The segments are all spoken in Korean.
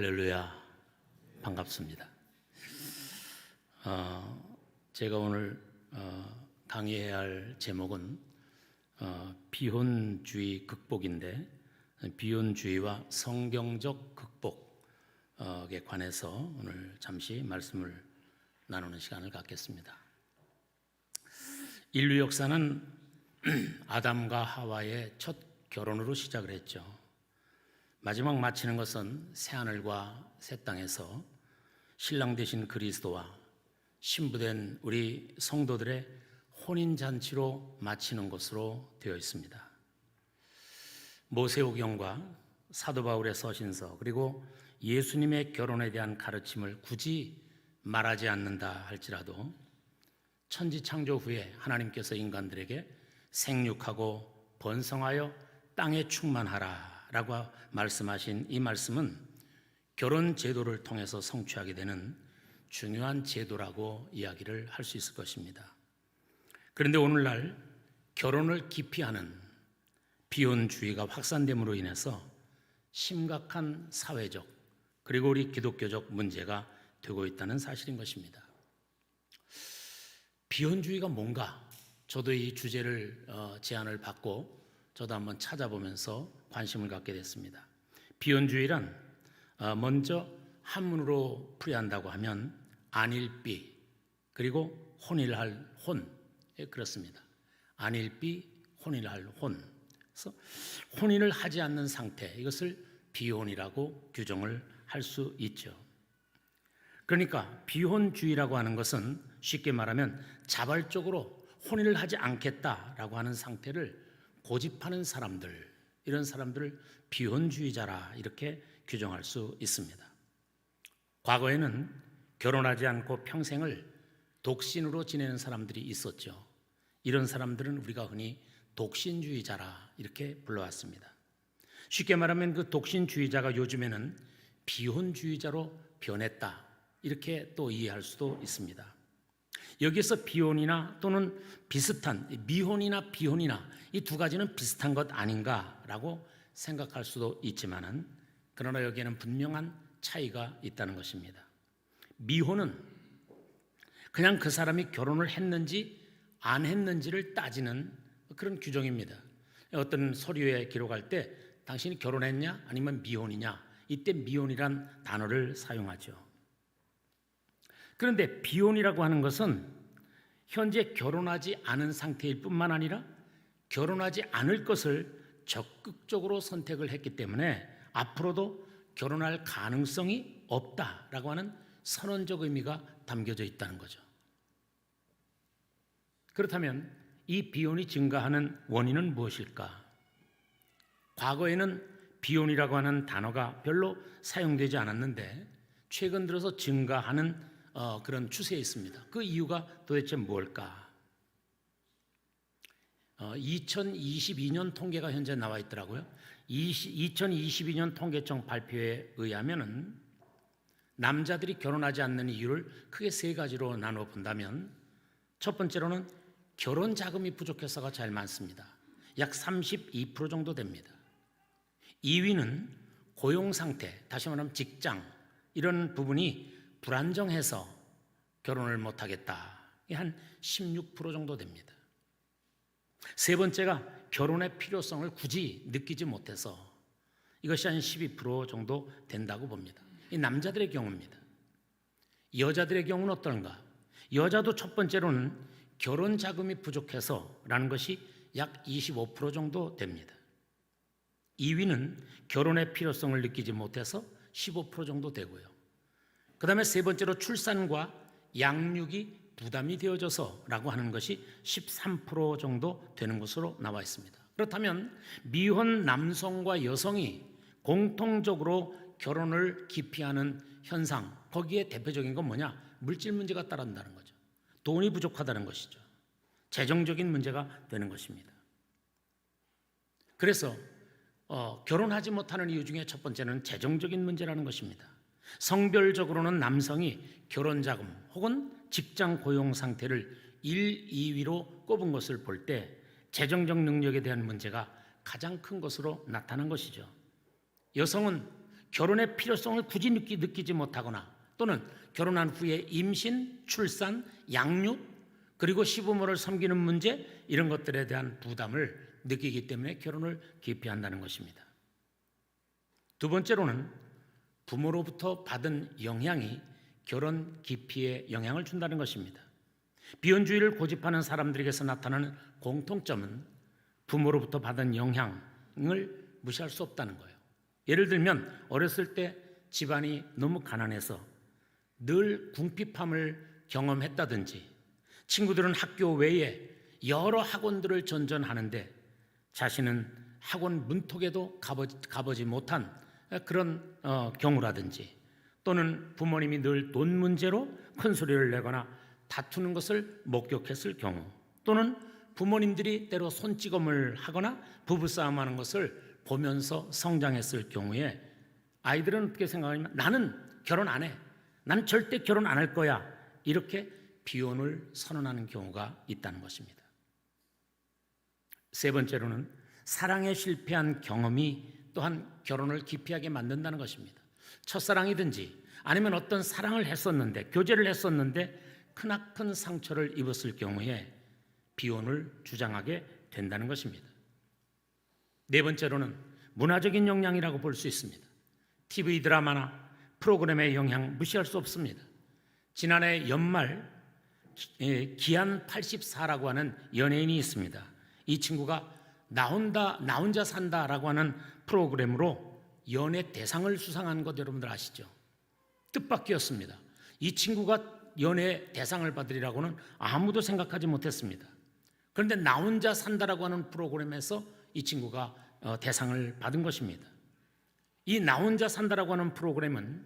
할렐루야, 반갑습니다. 제가 오늘 강의해야 할 제목은 비혼주의 극복인데, 비혼주의와 성경적 극복에 관해서 오늘 잠시 말씀을 나누는 시간을 갖겠습니다. 인류 역사는 아담과 하와의 첫 결혼으로 시작을 했죠. 마지막 마치는 것은 새하늘과 새 땅에서 신랑 되신 그리스도와 신부된 우리 성도들의 혼인잔치로 마치는 것으로 되어 있습니다. 모세오경과 사도 바울의 서신서, 그리고 예수님의 결혼에 대한 가르침을 굳이 말하지 않는다 할지라도 천지창조 후에 하나님께서 인간들에게 생육하고 번성하여 땅에 충만하라 라고 말씀하신 이 말씀은 결혼 제도를 통해서 성취하게 되는 중요한 제도라고 이야기를 할 수 있을 것입니다. 그런데 오늘날 결혼을 기피하는 비혼주의가 확산됨으로 인해서 심각한 사회적 그리고 우리 기독교적 문제가 되고 있다는 사실인 것입니다. 비혼주의가 뭔가? 저도 이 주제를 제안을 받고 저도 한번 찾아보면서 관심을 갖게 됐습니다. 비혼주의란 먼저 한문으로 풀이한다고 하면 안일비 그리고 혼일할 혼, 그렇습니다. 안일비 혼일할 혼. 그래서 혼인을 하지 않는 상태, 이것을 비혼이라고 규정을 할 수 있죠. 그러니까 비혼주의라고 하는 것은 쉽게 말하면 자발적으로 혼인을 하지 않겠다라고 하는 상태를 고집하는 사람들, 이런 사람들을 비혼주의자라 이렇게 규정할 수 있습니다. 과거에는 결혼하지 않고 평생을 독신으로 지내는 사람들이 있었죠. 이런 사람들은 우리가 흔히 독신주의자라 이렇게 불러왔습니다. 쉽게 말하면 그 독신주의자가 요즘에는 비혼주의자로 변했다 이렇게 또 이해할 수도 있습니다. 여기서 비혼이나 또는 비슷한 미혼이나 비혼이나 이 두 가지는 비슷한 것 아닌가라고 생각할 수도 있지만은, 그러나 여기에는 분명한 차이가 있다는 것입니다. 미혼은 그냥 그 사람이 결혼을 했는지 안 했는지를 따지는 그런 규정입니다. 어떤 서류에 기록할 때 당신이 결혼했냐 아니면 미혼이냐, 이때 미혼이란 단어를 사용하죠. 그런데 비혼이라고 하는 것은 현재 결혼하지 않은 상태일 뿐만 아니라 결혼하지 않을 것을 적극적으로 선택을 했기 때문에 앞으로도 결혼할 가능성이 없다라고 하는 선언적 의미가 담겨져 있다는 거죠. 그렇다면 이 비혼이 증가하는 원인은 무엇일까? 과거에는 비혼이라고 하는 단어가 별로 사용되지 않았는데 최근 들어서 증가하는 그런 추세에 있습니다. 그 이유가 도대체 뭘까? 2022년 통계가 현재 나와 있더라고요. 2022년 통계청 발표에 의하면은 남자들이 결혼하지 않는 이유를 크게 세 가지로 나눠 본다면, 첫 번째로는 결혼 자금이 부족해서가 제일 많습니다. 약 32% 정도 됩니다. 2위는 고용 상태, 다시 말하면 직장, 이런 부분이 불안정해서 결혼을 못하겠다, 한 16% 정도 됩니다. 세 번째가 결혼의 필요성을 굳이 느끼지 못해서, 이것이 한 12% 정도 된다고 봅니다. 이 남자들의 경우입니다. 여자들의 경우는 어떤가? 여자도 첫 번째로는 결혼 자금이 부족해서 라는 것이 약 25% 정도 됩니다. 2위는 결혼의 필요성을 느끼지 못해서 15% 정도 되고요. 그 다음에 세 번째로 출산과 양육이 부담이 되어져서 라고 하는 것이 13% 정도 되는 것으로 나와 있습니다. 그렇다면 미혼 남성과 여성이 공통적으로 결혼을 기피하는 현상, 거기에 대표적인 건 뭐냐? 물질 문제가 따른다는 거죠. 돈이 부족하다는 것이죠. 재정적인 문제가 되는 것입니다. 그래서 결혼하지 못하는 이유 중에 첫 번째는 재정적인 문제라는 것입니다. 성별적으로는 남성이 결혼 자금 혹은 직장 고용 상태를 1, 2위로 꼽은 것을 볼 때 재정적 능력에 대한 문제가 가장 큰 것으로 나타난 것이죠. 여성은 결혼의 필요성을 굳이 느끼지 못하거나 또는 결혼한 후에 임신, 출산, 양육 그리고 시부모를 섬기는 문제 이런 것들에 대한 부담을 느끼기 때문에 결혼을 기피한다는 것입니다. 두 번째로는 부모로부터 받은 영향이 결혼 기피에 영향을 준다는 것입니다. 비혼주의를 고집하는 사람들에게서 나타나는 공통점은 부모로부터 받은 영향을 무시할 수 없다는 거예요. 예를 들면 어렸을 때 집안이 너무 가난해서 늘 궁핍함을 경험했다든지 친구들은 학교 외에 여러 학원들을 전전하는데 자신은 학원 문턱에도 가보지 못한 그런 경우라든지 또는 부모님이 늘 돈 문제로 큰 소리를 내거나 다투는 것을 목격했을 경우 또는 부모님들이 때로 손찌검을 하거나 부부싸움하는 것을 보면서 성장했을 경우에 아이들은 어떻게 생각하냐면 나는 결혼 안 해. 난 절대 결혼 안 할 거야. 이렇게 비혼을 선언하는 경우가 있다는 것입니다. 세 번째로는 사랑에 실패한 경험이 또한 결혼을 기피하게 만든다는 것입니다. 첫사랑이든지 아니면 어떤 사랑을 했었는데 교제를 했었는데 크나큰 상처를 입었을 경우에 비혼을 주장하게 된다는 것입니다. 네 번째로는 문화적인 영향이라고 볼 수 있습니다. TV 드라마나 프로그램의 영향 무시할 수 없습니다. 지난해 연말 기안 84라고 하는 연예인이 있습니다. 이 친구가 나 혼자 산다라고 하는 프로그램으로 연예 대상을 수상한 것 여러분들 아시죠? 뜻밖이었습니다. 이 친구가 연예 대상을 받으리라고는 아무도 생각하지 못했습니다. 그런데 나 혼자 산다라고 하는 프로그램에서 이 친구가 대상을 받은 것입니다. 이 나 혼자 산다라고 하는 프로그램은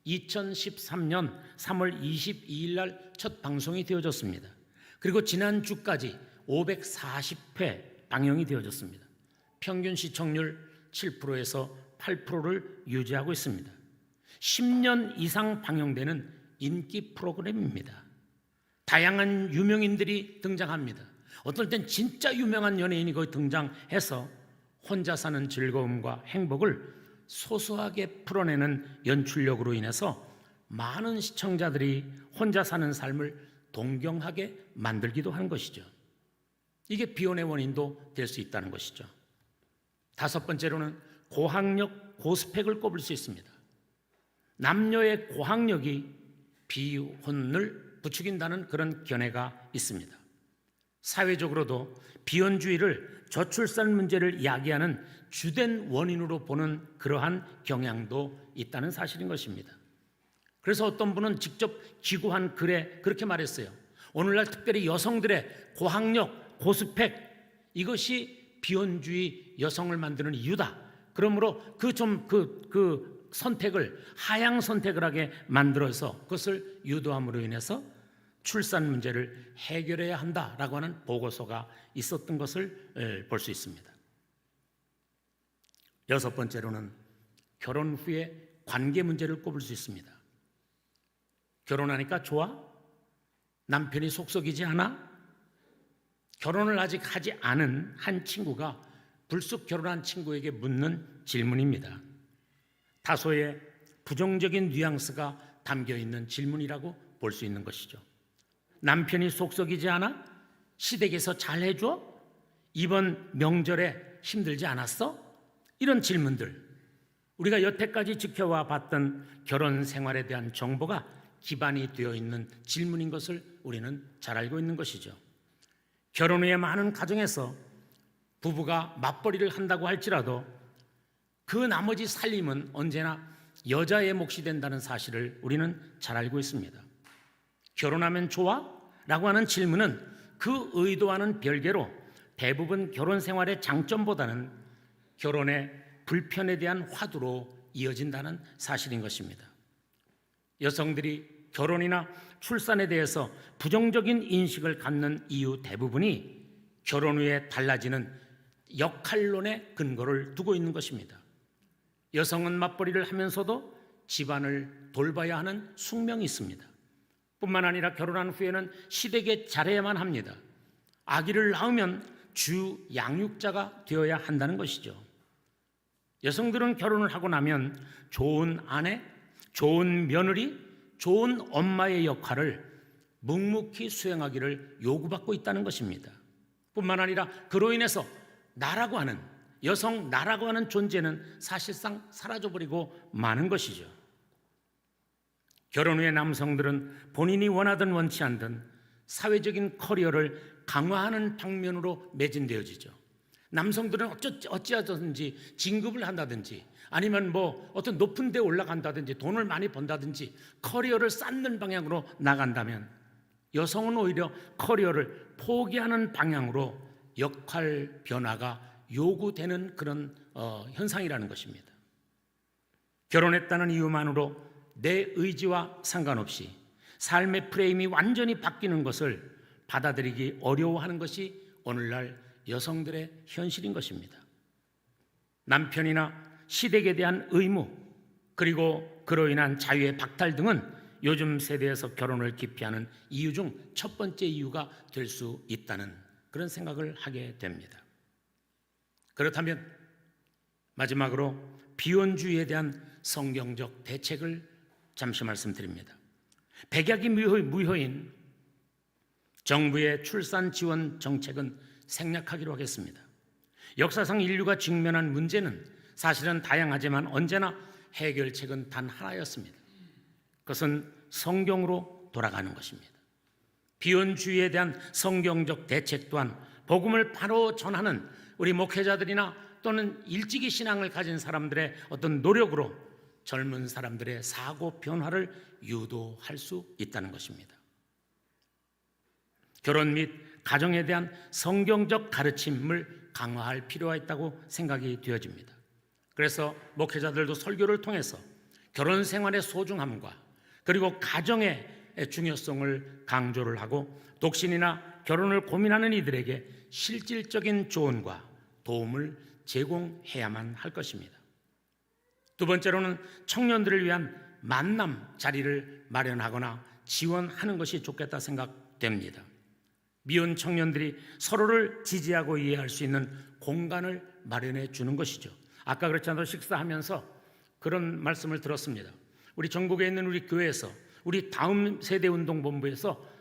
2013년 3월 22일 날 첫 방송이 되어졌습니다. 그리고 지난주까지 540회 방영이 되어졌습니다. 평균 시청률 7%에서 8%를 유지하고 있습니다. 10년 이상 방영되는 인기 프로그램입니다. 다양한 유명인들이 등장합니다. 어떨 땐 진짜 유명한 연예인이 거기 등장해서 혼자 사는 즐거움과 행복을 소소하게 풀어내는 연출력으로 인해서 많은 시청자들이 혼자 사는 삶을 동경하게 만들기도 한 것이죠. 이게 비혼의 원인도 될 수 있다는 것이죠. 다섯 번째로는 고학력, 고스펙을 꼽을 수 있습니다. 남녀의 고학력이 비혼을 부추긴다는 그런 견해가 있습니다. 사회적으로도 비혼주의를 저출산 문제를 야기하는 주된 원인으로 보는 그러한 경향도 있다는 사실인 것입니다. 그래서 어떤 분은 직접 기고한 글에 그렇게 말했어요. 오늘날 특별히 여성들의 고학력, 고스펙 이것이 비혼주의 여성을 만드는 이유다. 그러므로 그 선택을 하향 선택을 하게 만들어서 그것을 유도함으로 인해서 출산 문제를 해결해야 한다라고 하는 보고서가 있었던 것을 볼 수 있습니다. 여섯 번째로는 결혼 후에 관계 문제를 꼽을 수 있습니다. 결혼하니까 좋아? 남편이 속썩이지 않아? 결혼을 아직 하지 않은 한 친구가 불쑥 결혼한 친구에게 묻는 질문입니다. 다소의 부정적인 뉘앙스가 담겨있는 질문이라고 볼 수 있는 것이죠. 남편이 속썩이지 않아? 시댁에서 잘 해줘? 이번 명절에 힘들지 않았어? 이런 질문들, 우리가 여태까지 지켜와 봤던 결혼 생활에 대한 정보가 기반이 되어 있는 질문인 것을 우리는 잘 알고 있는 것이죠. 결혼 후에 많은 가정에서 부부가 맞벌이를 한다고 할지라도 그 나머지 살림은 언제나 여자의 몫이 된다는 사실을 우리는 잘 알고 있습니다. 결혼하면 좋아? 라고 하는 질문은 그 의도와는 별개로 대부분 결혼 생활의 장점보다는 결혼의 불편에 대한 화두로 이어진다는 사실인 것입니다. 여성들이 결혼이나 출산에 대해서 부정적인 인식을 갖는 이유 대부분이 결혼 후에 달라지는 역할론의 근거를 두고 있는 것입니다. 여성은 맞벌이를 하면서도 집안을 돌봐야 하는 숙명이 있습니다. 뿐만 아니라 결혼한 후에는 시댁에 잘해야만 합니다. 아기를 낳으면 주 양육자가 되어야 한다는 것이죠. 여성들은 결혼을 하고 나면 좋은 아내, 좋은 며느리, 좋은 엄마의 역할을 묵묵히 수행하기를 요구받고 있다는 것입니다. 뿐만 아니라 그로 인해서 나라고 하는, 여성 나라고 하는 존재는 사실상 사라져버리고 마는 것이죠. 결혼 후에 남성들은 본인이 원하든 원치 않든 사회적인 커리어를 강화하는 방면으로 매진되어지죠. 남성들은 어찌하든지 진급을 한다든지 아니면 어떤 높은 데 올라간다든지 돈을 많이 번다든지 커리어를 쌓는 방향으로 나간다면, 여성은 오히려 커리어를 포기하는 방향으로 역할 변화가 요구되는 그런 현상이라는 것입니다. 결혼했다는 이유만으로 내 의지와 상관없이 삶의 프레임이 완전히 바뀌는 것을 받아들이기 어려워하는 것이 오늘날 여성들의 현실인 것입니다. 남편이나 시댁에 대한 의무, 그리고 그로 인한 자유의 박탈 등은 요즘 세대에서 결혼을 기피하는 이유 중 첫 번째 이유가 될 수 있다는 그런 생각을 하게 됩니다. 그렇다면 마지막으로 비혼주의에 대한 성경적 대책을 잠시 말씀드립니다. 백약이 무효인 정부의 출산 지원 정책은 생략하기로 하겠습니다. 역사상 인류가 직면한 문제는 사실은 다양하지만 언제나 해결책은 단 하나였습니다. 그것은 성경으로 돌아가는 것입니다. 비혼주의에 대한 성경적 대책 또한 복음을 바로 전하는 우리 목회자들이나 또는 일찍이 신앙을 가진 사람들의 어떤 노력으로 젊은 사람들의 사고 변화를 유도할 수 있다는 것입니다. 결혼 및 가정에 대한 성경적 가르침을 강화할 필요가 있다고 생각이 되어집니다. 그래서 목회자들도 설교를 통해서 결혼 생활의 소중함과 그리고 가정의 중요성을 강조를 하고 독신이나 결혼을 고민하는 이들에게 실질적인 조언과 도움을 제공해야만 할 것입니다. 두 번째로는 청년들을 위한 만남 자리를 마련하거나 지원하는 것이 좋겠다 생각됩니다. 미혼 청년들이 서로를 지지하고 이해할 수 있는 공간을 마련해 주는 것이죠. 아까 그렇지 않아도 식사하면서 그런 말씀을 들었습니다. 우리 전국에 있는 우리 교회에서, 우리 다음 세대운동본부에서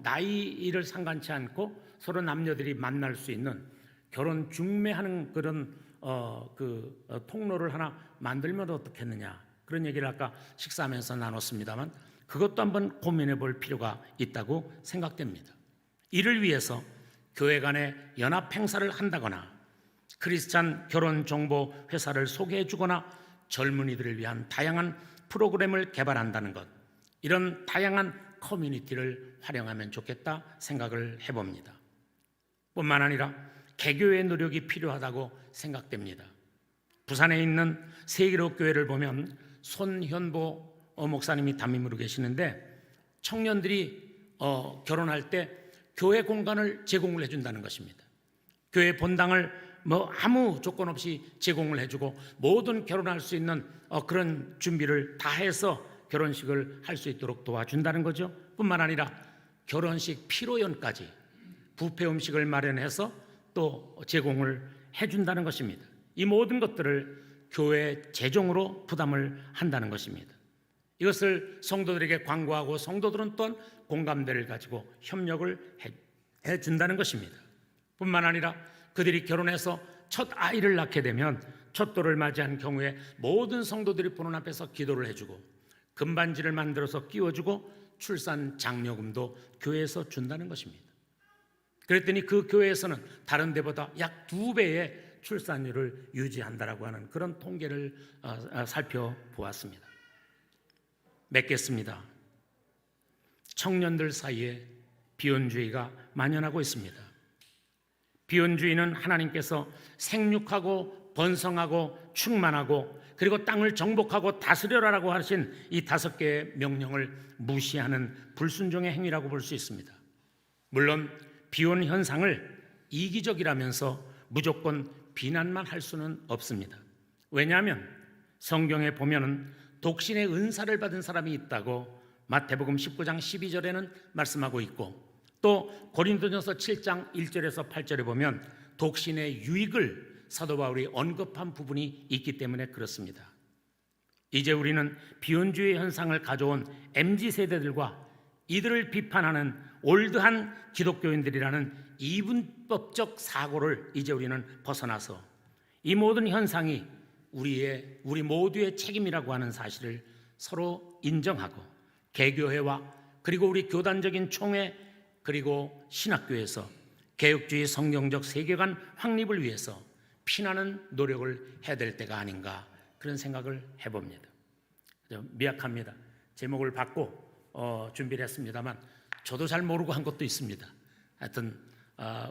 나이를 상관치 않고 서로 남녀들이 만날 수 있는 결혼 중매하는 그런 통로를 하나 만들면 어떻겠느냐, 그런 얘기를 아까 식사하면서 나눴습니다만 그것도 한번 고민해 볼 필요가 있다고 생각됩니다. 이를 위해서 교회 간에 연합 행사를 한다거나 크리스찬 결혼 정보 회사를 소개해 주거나 젊은이들을 위한 다양한 프로그램을 개발한다는 것, 이런 다양한 커뮤니티를 활용하면 좋겠다 생각을 해봅니다. 뿐만 아니라 개교의 노력이 필요하다고 생각됩니다. 부산에 있는 세기록교회를 보면 손현보 목사님이 담임으로 계시는데 청년들이 결혼할 때 교회 공간을 제공을 해준다는 것입니다. 교회 본당을 아무 조건 없이 제공을 해주고 모든 결혼할 수 있는 그런 준비를 다 해서 결혼식을 할 수 있도록 도와준다는 거죠. 뿐만 아니라 결혼식 피로연까지 뷔페 음식을 마련해서 또 제공을 해준다는 것입니다. 이 모든 것들을 교회 재정으로 부담을 한다는 것입니다. 이것을 성도들에게 광고하고 성도들은 또한 공감대를 가지고 협력을 해준다는 것입니다. 뿐만 아니라 그들이 결혼해서 첫 아이를 낳게 되면 첫돌을 맞이한 경우에 모든 성도들이 보는 앞에서 기도를 해주고 금반지를 만들어서 끼워주고 출산 장려금도 교회에서 준다는 것입니다. 그랬더니 그 교회에서는 다른 데보다 약 2배의 출산율을 유지한다라고 하는 그런 통계를 살펴보았습니다. 맺겠습니다. 청년들 사이에 비혼주의가 만연하고 있습니다. 비혼주의는 하나님께서 생육하고 번성하고 충만하고 그리고 땅을 정복하고 다스려라라고 하신 이 5개의 명령을 무시하는 불순종의 행위라고 볼 수 있습니다. 물론 비혼 현상을 이기적이라면서 무조건 비난만 할 수는 없습니다. 왜냐하면 성경에 보면은 독신의 은사를 받은 사람이 있다고 마태복음 19장 12절에는 말씀하고 있고 또 고린도전서 7장 1절에서 8절에 보면 독신의 유익을 사도 바울이 언급한 부분이 있기 때문에 그렇습니다. 이제 우리는 비혼주의 현상을 가져온 MZ세대들과 이들을 비판하는 올드한 기독교인들이라는 이분법적 사고를 이제 우리는 벗어나서 이 모든 현상이 우리 모두의 책임이라고 하는 사실을 서로 인정하고 개교회와 그리고 우리 교단적인 총회 그리고 신학교에서 개혁주의 성경적 세계관 확립을 위해서 피나는 노력을 해야 될 때가 아닌가 그런 생각을 해봅니다. 미약합니다. 제목을 받고 준비를 했습니다만 저도 잘 모르고 한 것도 있습니다. 하여튼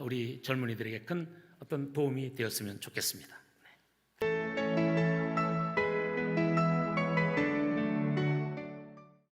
우리 젊은이들에게 큰 어떤 도움이 되었으면 좋겠습니다.